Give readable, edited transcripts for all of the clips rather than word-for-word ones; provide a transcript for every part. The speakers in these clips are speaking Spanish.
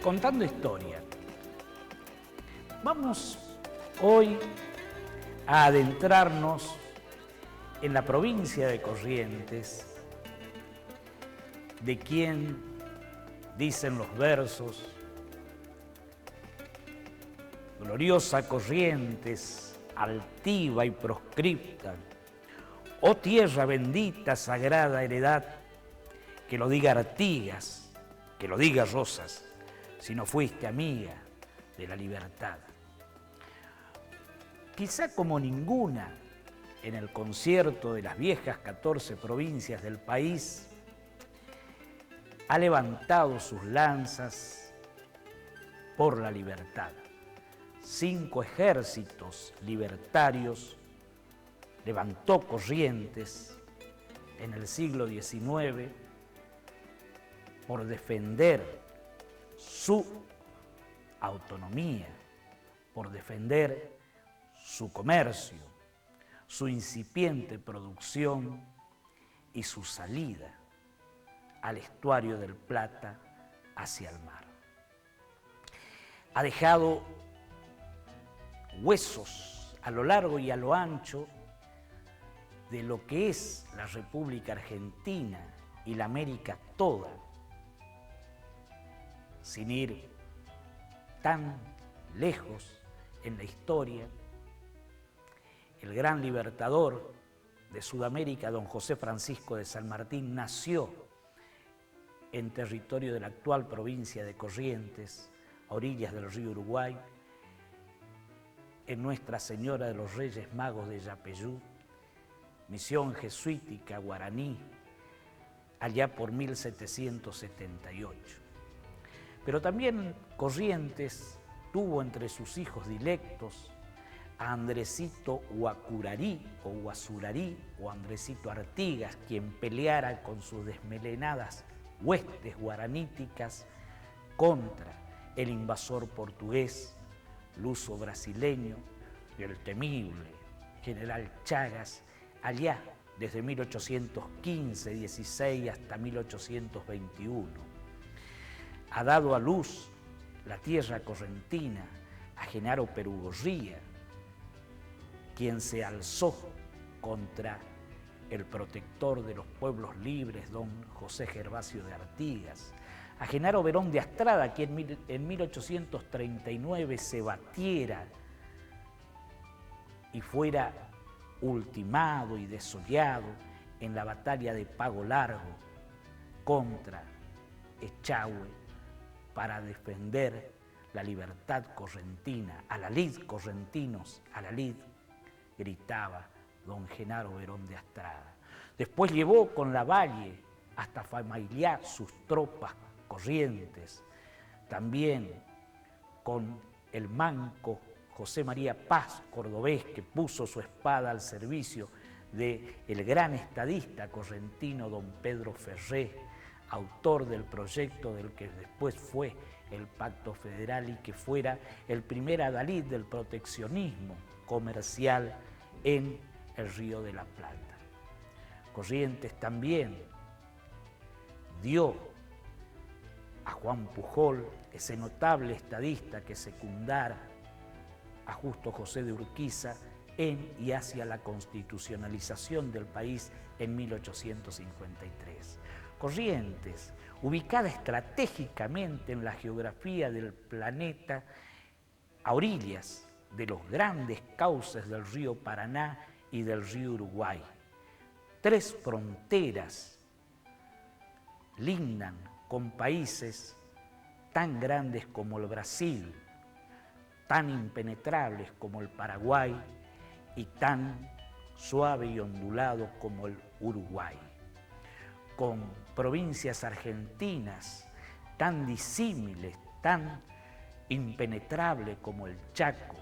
contando historia. Vamos hoy a adentrarnos en la provincia de Corrientes, de quien dicen los versos: gloriosa Corrientes, altiva y proscripta, oh tierra bendita, sagrada heredad, que lo diga Artigas, que lo diga Rosas, si no fuiste amiga de la libertad. Quizá como ninguna, en el concierto de las viejas 14 provincias del país, ha levantado sus lanzas por la libertad. 5 ejércitos libertarios levantó Corrientes en el siglo XIX por defender su autonomía, por defender su comercio, su incipiente producción y su salida al estuario del Plata hacia el mar. Ha dejado huesos a lo largo y a lo ancho de lo que es la República Argentina y la América toda, sin ir tan lejos en la historia. El gran libertador de Sudamérica, don José Francisco de San Martín, nació en territorio de la actual provincia de Corrientes, a orillas del río Uruguay, en Nuestra Señora de los Reyes Magos de Yapeyú, misión jesuítica guaraní, allá por 1778. Pero también Corrientes tuvo entre sus hijos dilectos a Andresito Huacurarí o Huazurarí o Andresito Artigas, quien peleara con sus desmelenadas huestes guaraníticas contra el invasor portugués, luso brasileño, y el temible general Chagas, allá desde 1815-16 hasta 1821. Ha dado a luz la tierra correntina a Genaro Perugorría, quien se alzó contra el protector de los pueblos libres, don José Gervasio de Artigas, a Genaro Berón de Astrada, quien en 1839 se batiera y fuera ultimado y desollado en la batalla de Pago Largo contra Echagüe para defender la libertad correntina. A la lid, correntinos, a la lid, gritaba don Genaro Berón de Astrada. Después llevó con Lavalle hasta Famaillá sus tropas corrientes, también con el manco José María Paz cordobés, que puso su espada al servicio del gran estadista correntino don Pedro Ferré, autor del proyecto del que después fue el Pacto Federal y que fuera el primer adalid del proteccionismo comercial en el Río de la Plata. Corrientes también dio a Juan Pujol, ese notable estadista que secundara a Justo José de Urquiza en y hacia la constitucionalización del país en 1853. Corrientes, ubicada estratégicamente en la geografía del planeta, a orillas de los grandes cauces del río Paraná y del río Uruguay. 3 fronteras lindan con países tan grandes como el Brasil, tan impenetrables como el Paraguay y tan suave y ondulado como el Uruguay, con provincias argentinas tan disímiles, tan impenetrables como el Chaco,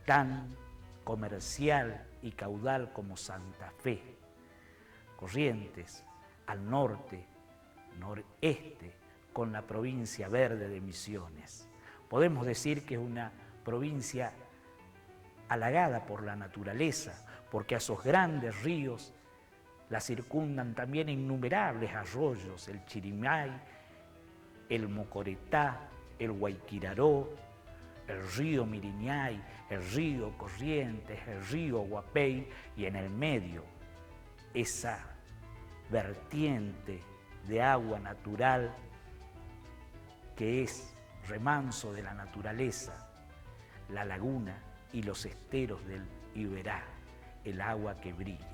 tan comercial y caudal como Santa Fe. Corrientes al norte, noreste, con la provincia verde de Misiones. Podemos decir que es una provincia halagada por la naturaleza, porque a esos grandes ríos la circundan también innumerables arroyos, el Chirimay, el Mocoretá, el Guayquiraró, el río Miriñay, el río Corrientes, el río Guapey, y en el medio esa vertiente de agua natural que es remanso de la naturaleza, la laguna y los esteros del Iberá, el agua que brilla.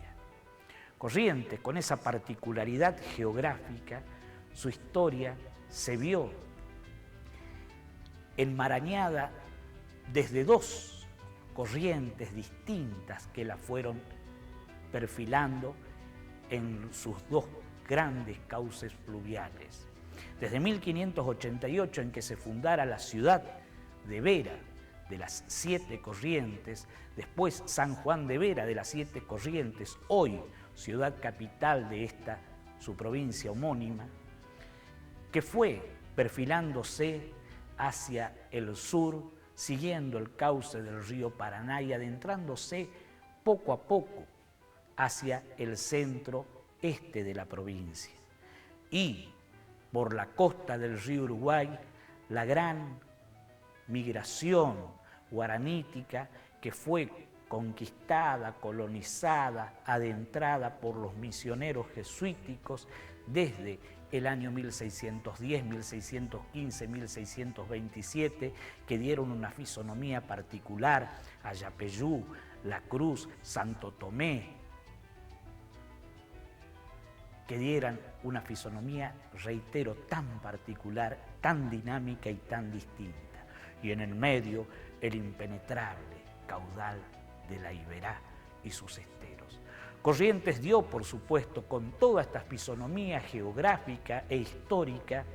Corrientes, con esa particularidad geográfica, su historia se vio enmarañada desde dos corrientes distintas que la fueron perfilando en sus dos grandes cauces fluviales. Desde 1588, en que se fundara la ciudad de Vera, de las 7 corrientes, después San Juan de Vera, de las 7 corrientes, hoy ciudad capital de esta su provincia homónima, que fue perfilándose hacia el sur, siguiendo el cauce del río Paraná y adentrándose poco a poco hacia el centro este de la provincia. Y por la costa del río Uruguay, la gran migración guaranítica que fue conquistada, colonizada, adentrada por los misioneros jesuíticos desde el año 1610, 1615, 1627, que dieron una fisonomía particular a Yapeyú, La Cruz, Santo Tomé, que dieran una fisonomía, reitero, tan particular, tan dinámica y tan distinta. Y en el medio, el impenetrable caudal de la Iberá y sus esteros. Corrientes dio, por supuesto, con toda esta fisonomía geográfica e histórica,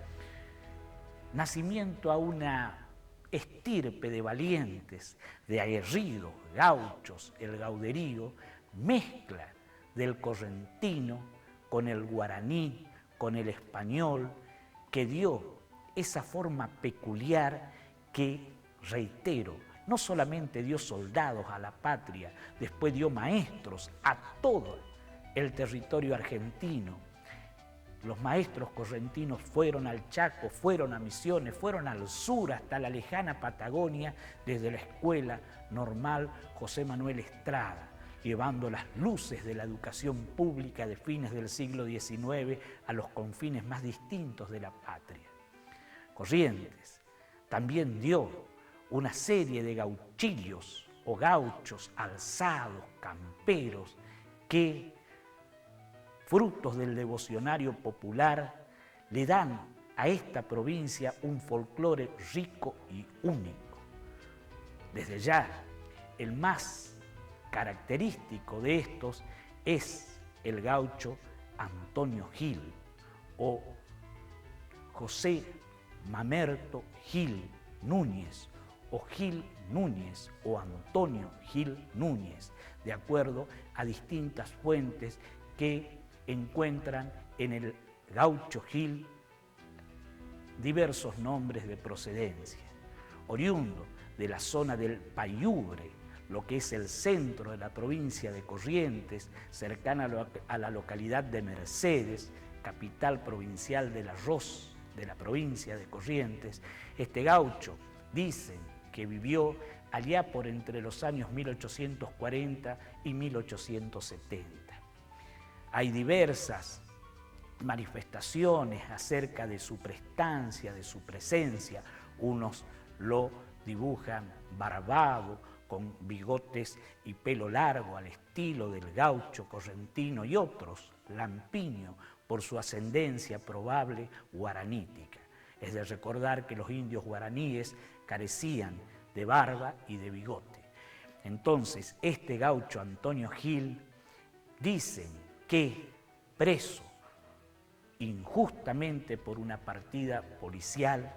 nacimiento a una estirpe de valientes, de aguerridos, gauchos, el gauderío, mezcla del correntino con el guaraní, con el español, que dio esa forma peculiar que, reitero, no solamente dio soldados a la patria, después dio maestros a todo el territorio argentino. Los maestros correntinos fueron al Chaco, fueron a Misiones, fueron al sur hasta la lejana Patagonia, desde la Escuela Normal José Manuel Estrada, llevando las luces de la educación pública de fines del siglo XIX a los confines más distintos de la patria. Corrientes también dio una serie de gauchillos o gauchos alzados, camperos, que, frutos del devocionario popular, le dan a esta provincia un folclore rico y único. Desde ya, el más característico de estos es el gaucho Antonio Gil o José Mamerto Gil Núñez, o Gil Núñez, o Antonio Gil Núñez, de acuerdo a distintas fuentes que encuentran en el gaucho Gil diversos nombres de procedencia. Oriundo de la zona del Payubre, lo que es el centro de la provincia de Corrientes, cercana a la localidad de Mercedes, capital provincial del arroz de la provincia de Corrientes, este gaucho dicen que vivió allá por entre los años 1840 y 1870. Hay diversas manifestaciones acerca de su prestancia, de su presencia. Unos lo dibujan barbado, con bigotes y pelo largo al estilo del gaucho correntino, y otros lampiño por su ascendencia probable guaranítica. Es de recordar que los indios guaraníes carecían de barba y de bigote. Entonces, este gaucho Antonio Gil, dicen que preso injustamente por una partida policial,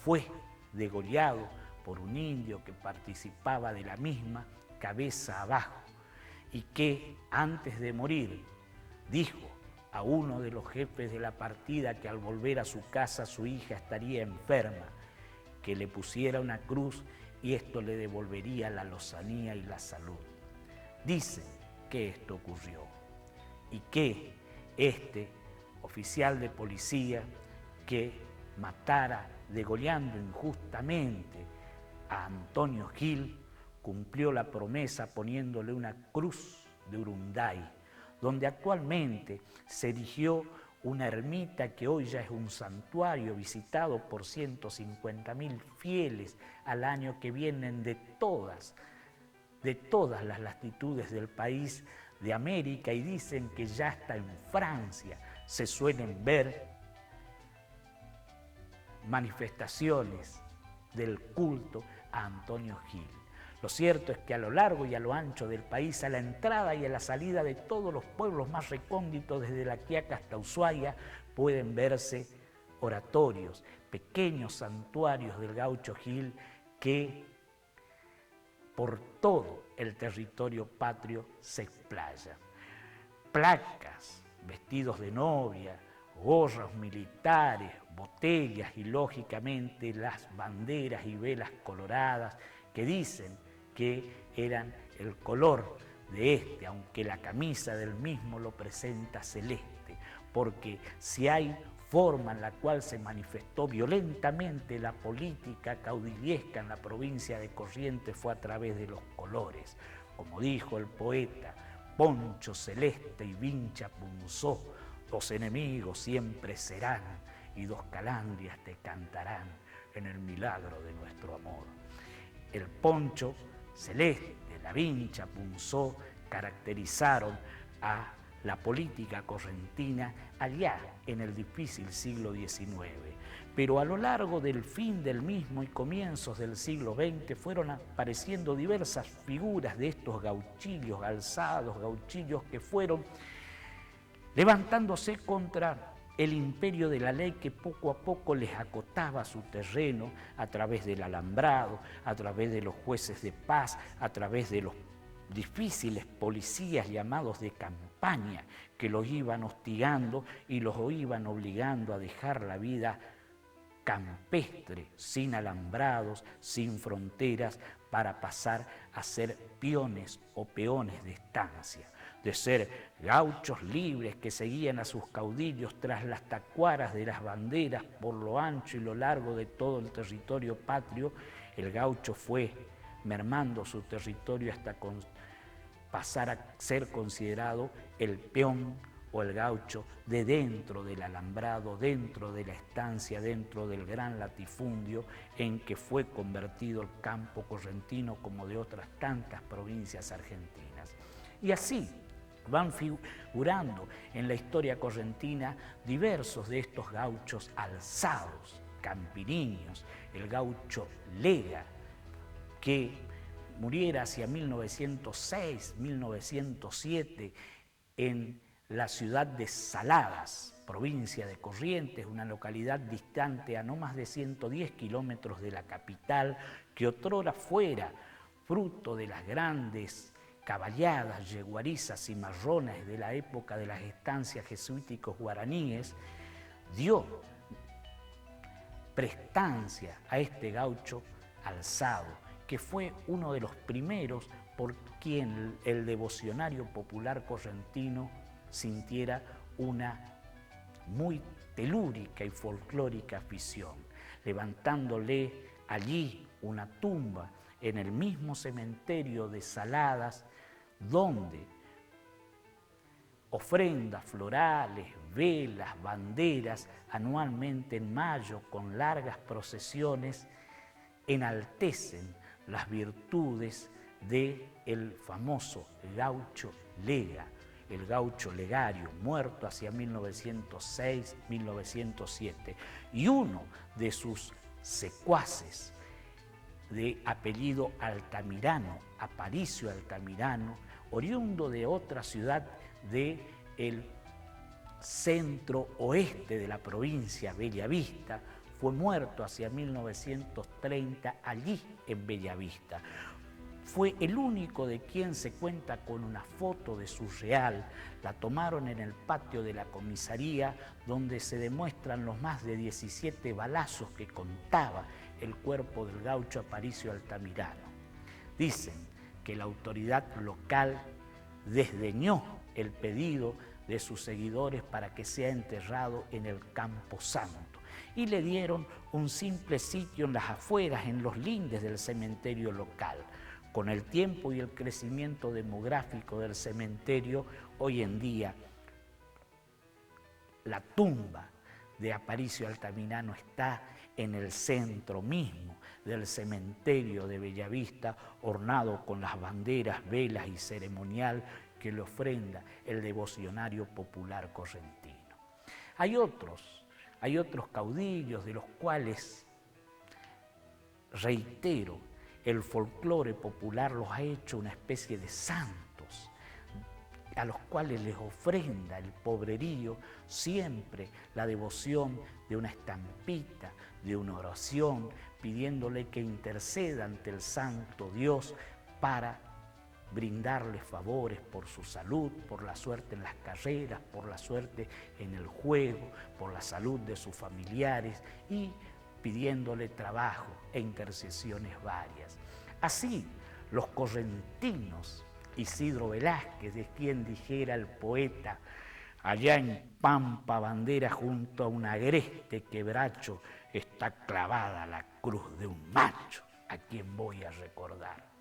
fue degollado por un indio que participaba de la misma, cabeza abajo, y que antes de morir dijo a uno de los jefes de la partida que al volver a su casa su hija estaría enferma, que le pusiera una cruz y esto le devolvería la lozanía y la salud. Dicen que esto ocurrió y que este oficial de policía, que matara degollando injustamente a Antonio Gil, cumplió la promesa poniéndole una cruz de Urunday, donde actualmente se erigió una ermita que hoy ya es un santuario visitado por 150.000 fieles al año, que vienen de todas las latitudes del país de América, y dicen que ya hasta en Francia se suelen ver manifestaciones del culto a Antonio Gil. Lo cierto es que a lo largo y a lo ancho del país, a la entrada y a la salida de todos los pueblos más recónditos, desde La Quiaca hasta Ushuaia, pueden verse oratorios, pequeños santuarios del gaucho Gil que por todo el territorio patrio se explayan. Placas, vestidos de novia, gorros militares, botellas y lógicamente las banderas y velas coloradas que dicen que eran el color de este, aunque la camisa del mismo lo presenta celeste, porque si hay forma en la cual se manifestó violentamente la política caudillesca en la provincia de Corrientes fue a través de los colores. Como dijo el poeta, poncho celeste y vincha punzó, los enemigos siempre serán y dos calandrias te cantarán en el milagro de nuestro amor. El poncho celeste, la vincha punzó caracterizaron a la política correntina allá en el difícil siglo XIX. Pero a lo largo del fin del mismo y comienzos del siglo XX fueron apareciendo diversas figuras de estos gauchillos alzados, gauchillos que fueron levantándose contra el imperio de la ley, que poco a poco les acotaba su terreno a través del alambrado, a través de los jueces de paz, a través de los difíciles policías llamados de campaña, que los iban hostigando y los iban obligando a dejar la vida campestre, sin alambrados, sin fronteras, para pasar a ser peones o peones de estancia, de ser gauchos libres que seguían a sus caudillos tras las tacuaras de las banderas por lo ancho y lo largo de todo el territorio patrio. El gaucho fue mermando su territorio hasta pasar a ser considerado el peón o el gaucho de dentro del alambrado, dentro de la estancia, dentro del gran latifundio en que fue convertido el campo correntino, como de otras tantas provincias argentinas. Y así van figurando en la historia correntina diversos de estos gauchos alzados, campiriños, el gaucho Lega, que muriera hacia 1906, 1907, en la ciudad de Saladas, provincia de Corrientes, una localidad distante a no más de 110 kilómetros de la capital, que otrora fuera fruto de las grandes caballadas, yeguarizas y marrones de la época de las estancias jesuíticos guaraníes, dio prestancia a este gaucho alzado, que fue uno de los primeros por quien el devocionario popular correntino sintiera una muy telúrica y folclórica afición, levantándole allí una tumba en el mismo cementerio de Saladas, donde ofrendas florales, velas, banderas, anualmente en mayo, con largas procesiones, enaltecen las virtudes del famoso gaucho Lega, el gaucho legario, muerto hacia 1906-1907, y uno de sus secuaces, de apellido Altamirano, Aparicio Altamirano, oriundo de otra ciudad del centro oeste de la provincia, Bellavista, fue muerto hacia 1930 allí en Bellavista. Fue el único de quien se cuenta con una foto de su real. La tomaron en el patio de la comisaría, donde se demuestran los más de 17 balazos que contaba el cuerpo del gaucho Aparicio Altamirano. Dicen que la autoridad local desdeñó el pedido de sus seguidores para que sea enterrado en el Camposanto y le dieron un simple sitio en las afueras, en los lindes del cementerio local. Con el tiempo y el crecimiento demográfico del cementerio, hoy en día la tumba de Aparicio Altamirano está en el centro mismo del cementerio de Bellavista, ornado con las banderas, velas y ceremonial que le ofrenda el devocionario popular correntino. Hay otros caudillos de los cuales, reitero, el folclore popular los ha hecho una especie de santos, a los cuales les ofrenda el pobrerío siempre la devoción de una estampita, de una oración, pidiéndole que interceda ante el Santo Dios para brindarle favores por su salud, por la suerte en las carreras, por la suerte en el juego, por la salud de sus familiares y pidiéndole trabajo e intercesiones varias. Así, los correntinos, Isidro Velázquez, de quien dijera el poeta, allá en Pampa Bandera junto a un agreste quebracho está clavada la cruz de un macho, a quien voy a recordar.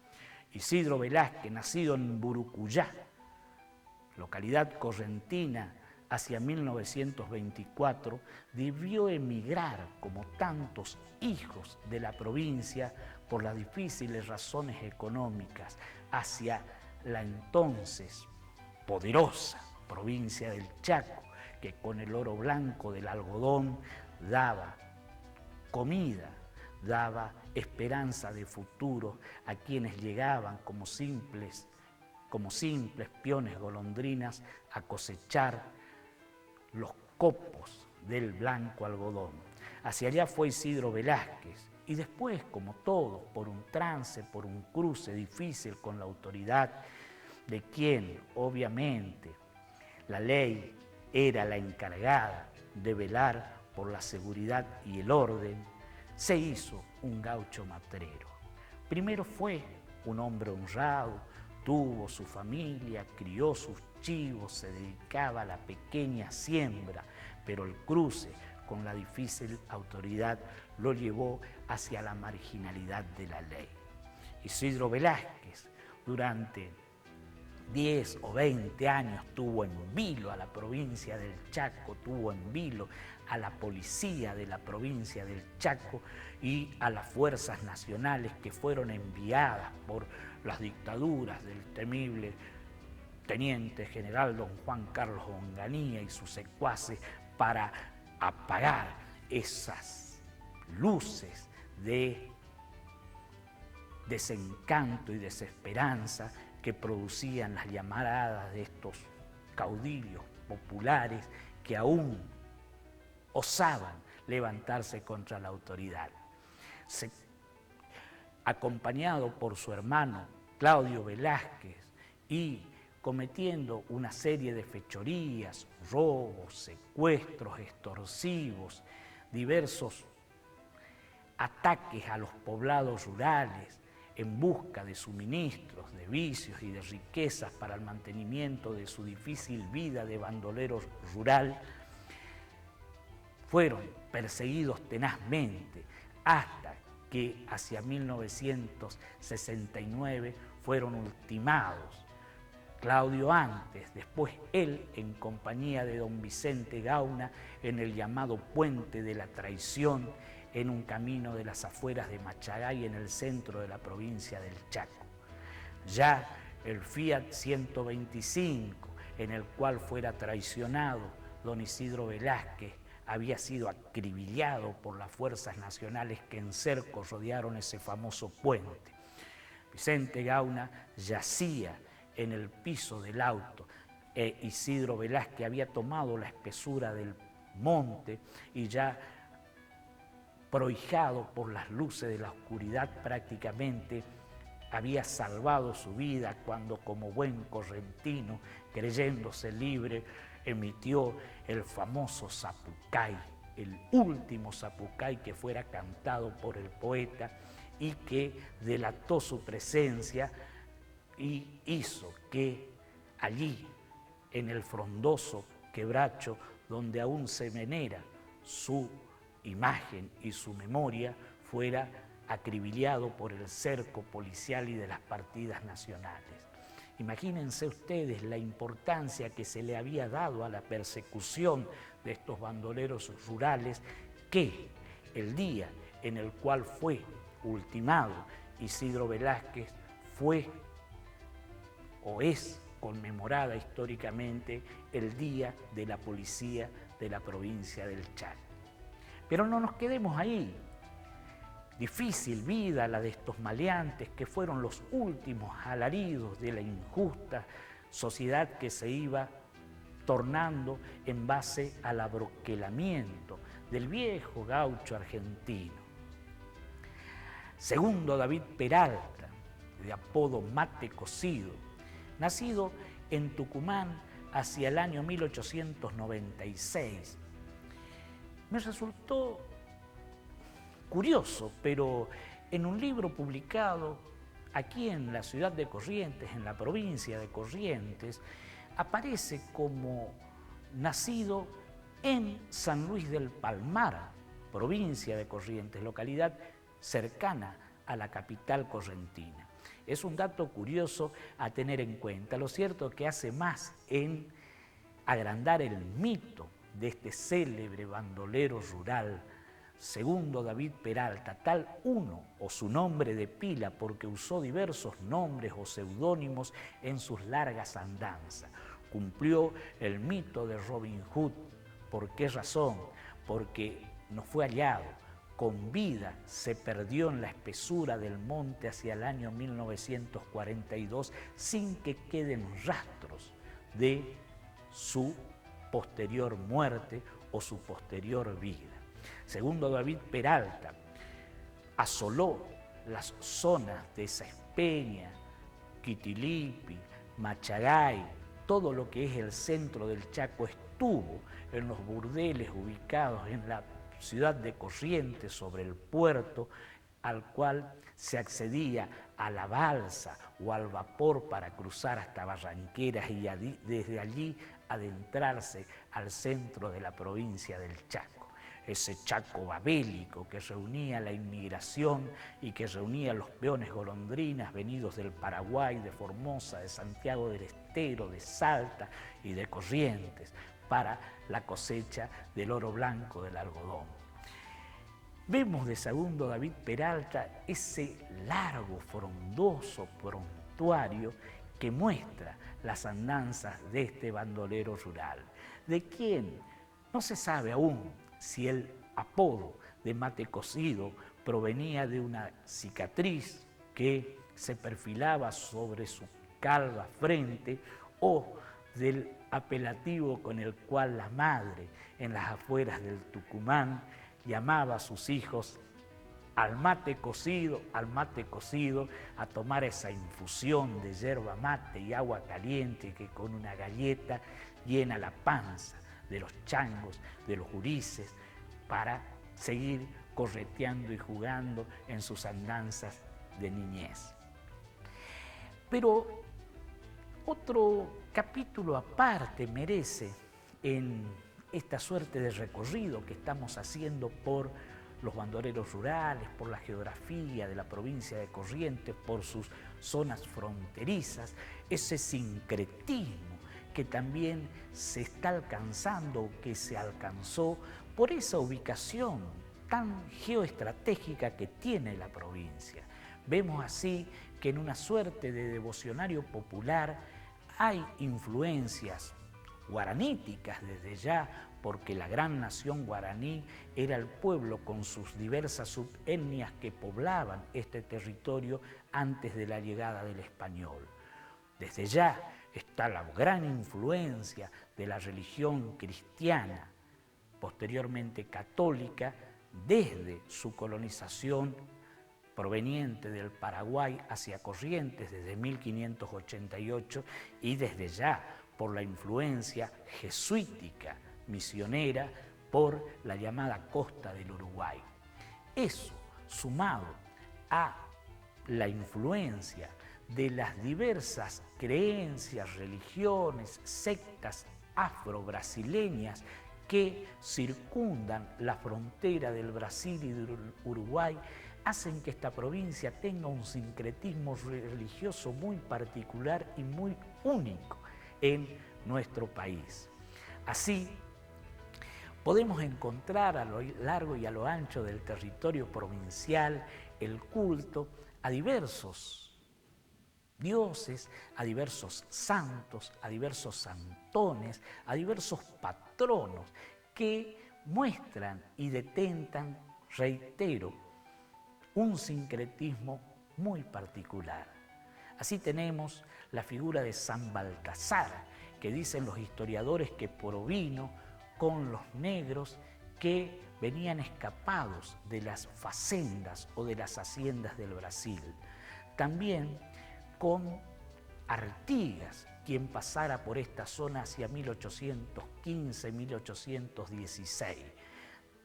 Isidro Velázquez, nacido en Burucuyá, localidad correntina, hacia 1924, debió emigrar como tantos hijos de la provincia por las difíciles razones económicas hacia la entonces poderosa provincia del Chaco, que con el oro blanco del algodón daba comida, daba esperanza de futuro a quienes llegaban como simples peones golondrinas a cosechar los copos del blanco algodón. Hacia allá fue Isidro Velázquez y después, como todos, por un trance, por un cruce difícil con la autoridad, de quien obviamente la ley era la encargada de velar por la seguridad y el orden, se hizo un gaucho matrero. Primero fue un hombre honrado, tuvo su familia, crió sus chivos, se dedicaba a la pequeña siembra, pero el cruce con la difícil autoridad lo llevó hacia la marginalidad de la ley. Isidro Velázquez, durante 10 o 20 años tuvo en vilo a la provincia del Chaco, tuvo en vilo a la policía de la provincia del Chaco y a las fuerzas nacionales que fueron enviadas por las dictaduras del temible teniente general don Juan Carlos Onganía y sus secuaces para apagar esas luces de desencanto y desesperanza que producían las llamaradas de estos caudillos populares que aún osaban levantarse contra la autoridad. Acompañado por su hermano Claudio Velázquez y cometiendo una serie de fechorías, robos, secuestros extorsivos, diversos ataques a los poblados rurales en busca de suministros, de vicios y de riquezas para el mantenimiento de su difícil vida de bandolero rural, fueron perseguidos tenazmente hasta que hacia 1969 fueron ultimados. Claudio antes, después él en compañía de don Vicente Gauna en el llamado Puente de la Traición, en un camino de las afueras de Machagay en el centro de la provincia del Chaco. Ya el Fiat 125, en el cual fuera traicionado don Isidro Velázquez, había sido acribillado por las fuerzas nacionales que en cerco rodearon ese famoso puente. Vicente Gauna yacía en el piso del auto. Isidro Velázquez había tomado la espesura del monte y ya prohijado por las luces de la oscuridad prácticamente había salvado su vida cuando como buen correntino, creyéndose libre, emitió el famoso zapucay, el último zapucay que fuera cantado por el poeta y que delató su presencia y hizo que allí en el frondoso quebracho donde aún se venera su imagen y su memoria, fuera acribillado por el cerco policial y de las partidas nacionales. Imagínense ustedes la importancia que se le había dado a la persecución de estos bandoleros rurales, que el día en el cual fue ultimado Isidro Velázquez fue o es conmemorada históricamente el Día de la Policía de la provincia del Chaco. Pero no nos quedemos ahí. Difícil vida la de estos maleantes que fueron los últimos alaridos de la injusta sociedad que se iba tornando en base al abroquelamiento del viejo gaucho argentino. Segundo David Peralta, de apodo Mate Cocido, nacido en Tucumán hacia el año 1896. Me resultó curioso, pero en un libro publicado aquí en la ciudad de Corrientes, en la provincia de Corrientes, aparece como nacido en San Luis del Palmar, provincia de Corrientes, localidad cercana a la capital correntina. Es un dato curioso a tener en cuenta. Lo cierto es que hace más en agrandar el mito de este célebre bandolero rural, segundo David Peralta, tal uno o su nombre de pila, porque usó diversos nombres o seudónimos en sus largas andanzas. Cumplió el mito de Robin Hood. ¿Por qué razón? Porque no fue hallado. Con vida se perdió en la espesura del monte hacia el año 1942 sin que queden rastros de su posterior muerte o su posterior vida. Segundo David Peralta, asoló las zonas de Sespeña, Quitilipi, Machagay, todo lo que es el centro del Chaco. Estuvo en los burdeles ubicados en la ciudad de Corrientes, sobre el puerto, al cual se accedía a la balsa o al vapor para cruzar hasta Barranqueras y desde allí adentrarse al centro de la provincia del Chaco. Ese Chaco babélico que reunía la inmigración y que reunía los peones golondrinas venidos del Paraguay, de Formosa, de Santiago del Estero, de Salta y de Corrientes, para la cosecha del oro blanco del algodón. Vemos de segundo David Peralta ese largo, frondoso prontuario que muestra las andanzas de este bandolero rural. ¿De quién? No se sabe aún si el apodo de Mate Cocido provenía de una cicatriz que se perfilaba sobre su calva frente o del apelativo con el cual la madre en las afueras del Tucumán llamaba a sus hijos al mate cocido, a tomar esa infusión de yerba mate y agua caliente que con una galleta llena la panza de los changos, de los gurises, para seguir correteando y jugando en sus andanzas de niñez. Pero otro capítulo aparte merece en esta suerte de recorrido que estamos haciendo por los bandoleros rurales, por la geografía de la provincia de Corrientes, por sus zonas fronterizas, ese sincretismo que también se está alcanzando, que se alcanzó por esa ubicación tan geoestratégica que tiene la provincia. Vemos así que en una suerte de devocionario popular hay influencias guaraníticas desde ya, porque la gran nación guaraní era el pueblo con sus diversas subetnias que poblaban este territorio antes de la llegada del español. Desde ya está la gran influencia de la religión cristiana, posteriormente católica, desde su colonización proveniente del Paraguay hacia Corrientes desde 1588 y desde ya por la influencia jesuítica misionera por la llamada costa del Uruguay. Eso, sumado a la influencia de las diversas creencias, religiones, sectas afro-brasileñas que circundan la frontera del Brasil y del Uruguay, hacen que esta provincia tenga un sincretismo religioso muy particular y muy único en nuestro país. Así, podemos encontrar a lo largo y a lo ancho del territorio provincial el culto a diversos dioses, a diversos santos, a diversos santones, a diversos patronos que muestran y detentan, reitero, un sincretismo muy particular. Así tenemos la figura de San Baltasar, que dicen los historiadores que provino con los negros que venían escapados de las facendas o de las haciendas del Brasil. También con Artigas, quien pasara por esta zona hacia 1815-1816.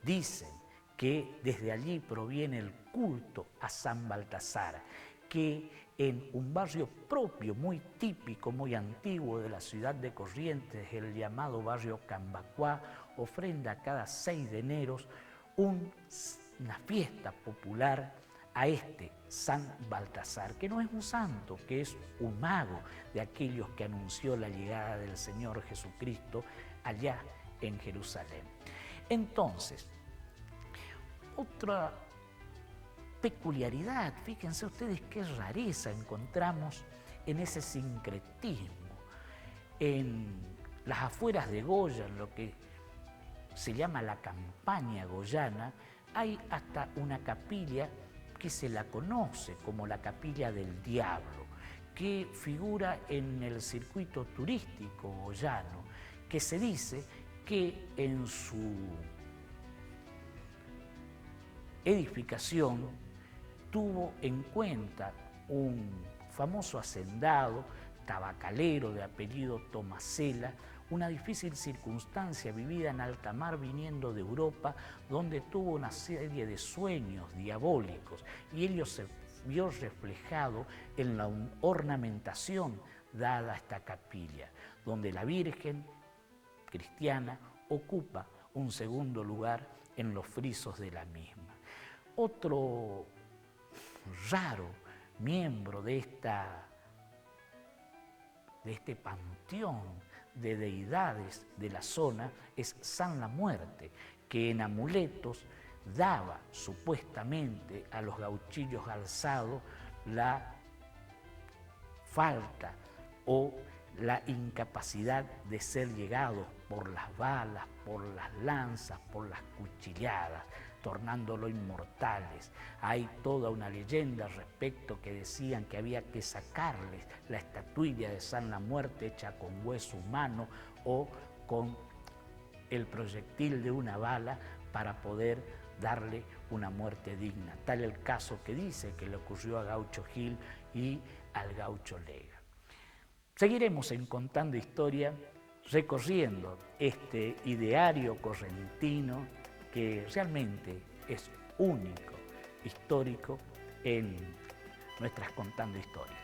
Dicen que desde allí proviene el culto a San Baltasar, que en un barrio propio, muy típico, muy antiguo de la ciudad de Corrientes, el llamado barrio Cambacuá, ofrenda cada 6 de enero una fiesta popular a este San Baltasar, que no es un santo, que es un mago de aquellos que anunció la llegada del Señor Jesucristo allá en Jerusalén. Entonces, otra peculiaridad, fíjense ustedes qué rareza encontramos en ese sincretismo. En las afueras de Goya, en lo que se llama la Campaña Goyana, hay hasta una capilla que se la conoce como la Capilla del Diablo, que figura en el circuito turístico goyano, que se dice que en su edificación tuvo en cuenta un famoso hacendado, tabacalero de apellido Tomasela, una difícil circunstancia vivida en alta mar viniendo de Europa, donde tuvo una serie de sueños diabólicos y ello se vio reflejado en la ornamentación dada a esta capilla, donde la Virgen cristiana ocupa un segundo lugar en los frisos de la misma. Otro raro miembro de este panteón de deidades de la zona es San la Muerte, que en amuletos daba supuestamente a los gauchillos alzados la falta o la incapacidad de ser llegados por las balas, por las lanzas, por las cuchilladas, tornándolo inmortales. Hay toda una leyenda al respecto que decían que había que sacarles la estatuilla de San la Muerte hecha con hueso humano o con el proyectil de una bala para poder darle una muerte digna. Tal el caso que dice que le ocurrió a Gaucho Gil y al Gaucho Lega. Seguiremos en Contando Historia recorriendo este ideario correntino que realmente es único, histórico en nuestras Contando Historias.